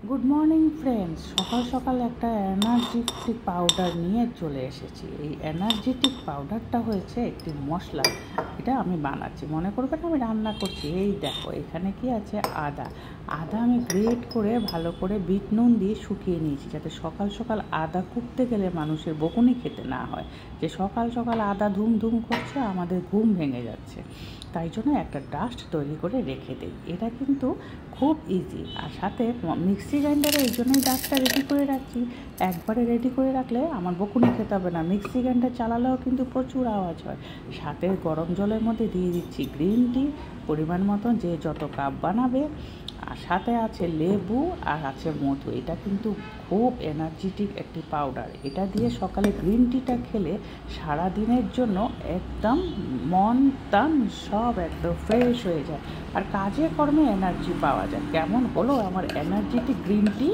Good morning friends. সকাল সকাল একটা এনার্জেটিক পাউডার নিয়ে চলে এসেছি। এই এনার্জেটিক পাউডারটা হয়েছে একটি মশলা। এটা আমি বানাচ্ছি, মনে করবেন আমি রান্না করছি। এই দেখো, এখানে কি আছে, আদা। আমি গ্রেট করে ভালো করে বিট নুন দিয়ে শুকিয়ে নিয়েছি, যাতে সকাল সকাল আদা কুটতে গেলে মানুষের বকুনি খেতে না হয়, যে সকাল সকাল আদা ধুম ধুম করছে, আমাদের ঘুম ভেঙে যাচ্ছে। তাই জন্য একটা ডাস্ট তৈরি করে রেখে দিই। এটা কিন্তু খুব ইজি। আর সাথে মিক্সি গ্রাইন্ডারে এই জন্যই ডাস্টটা রেডি করে রাখছি। একবারে রেডি করে রাখলে আমার বকুনি খেতে হবে না। মিক্সি গ্রাইন্ডার চালালেও কিন্তু প্রচুর আওয়াজ হয়। সাথে গরম জলের মধ্যে দিয়ে দিচ্ছি গ্রিন টি, পরিমাণ মতন, যে যত কাপ বানাবে। আর সাথে আছে লেবু আর আছে মধু। এটা কিন্তু খুব এনার্জেটিক একটি পাউডার। এটা দিয়ে সকালে গ্রিন টিটা খেলে সারা দিনের জন্য একদম মন টান সব একদম ফ্রেশ হয়ে যায়, আর কাজে কর্মে এনার্জি পাওয়া যায়। কেমন হলো আমার এনার্জেটিক গ্রিন টি?